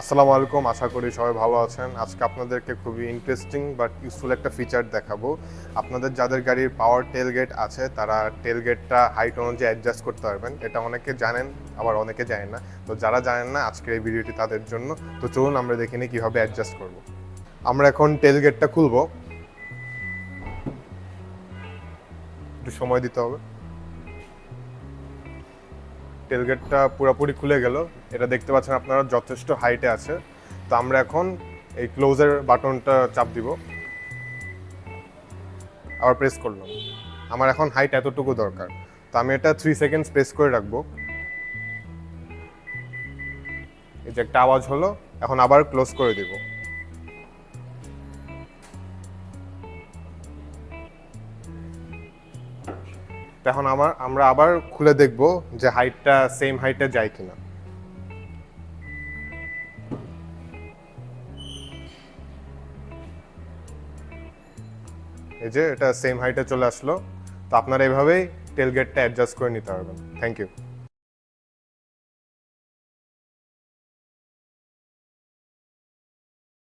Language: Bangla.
আসসালামু আলাইকুম, আশা করি সবাই ভালো আছেন। আজকে আপনাদেরকে খুবই ইন্টারেস্টিং বাট ইউজফুল একটা ফিচার দেখাবো। আপনাদের যাদের গাড়ির পাওয়ার টেলগেট আছে তারা টেলগেটটা হাইট অনুযায়ী অ্যাডজাস্ট করতে পারবেন। এটা অনেকে জানেন, আবার অনেকে জানেন না। তো যারা জানেন না, আজকের এই ভিডিওটি তাদের জন্য। তো চলুন আমরা দেখে নিই কীভাবে অ্যাডজাস্ট করব। আমরা এখন টেলগেটটা খুলব, একটু সময় দিতে হবে। টেলগেটটা পুরোপুরি খুলে গেল। এটা দেখতে পাচ্ছেন আপনারা যথেষ্ট হাইটে আছে। তো আমরা এখন এই ক্লোজের বাটনটা চাপ দিব, আবার প্রেস করলাম। আমার এখন হাইট এতটুকু দরকার, তো আমি এটা 3 সেকেন্ডস প্রেস করে রাখবো। এই যে একটা আওয়াজ হলো, এখন আবার ক্লোজ করে দিব। এখন আমরা আবার খুলে দেখব যে হাইটটা সেম হাইটে যায় কিনা। এই যে এটা সেম হাইটে চলে আসলো। তো আপনারা এভাবেই টেলগেটটা অ্যাডজাস্ট করে নিতে পারবেন। Thank you.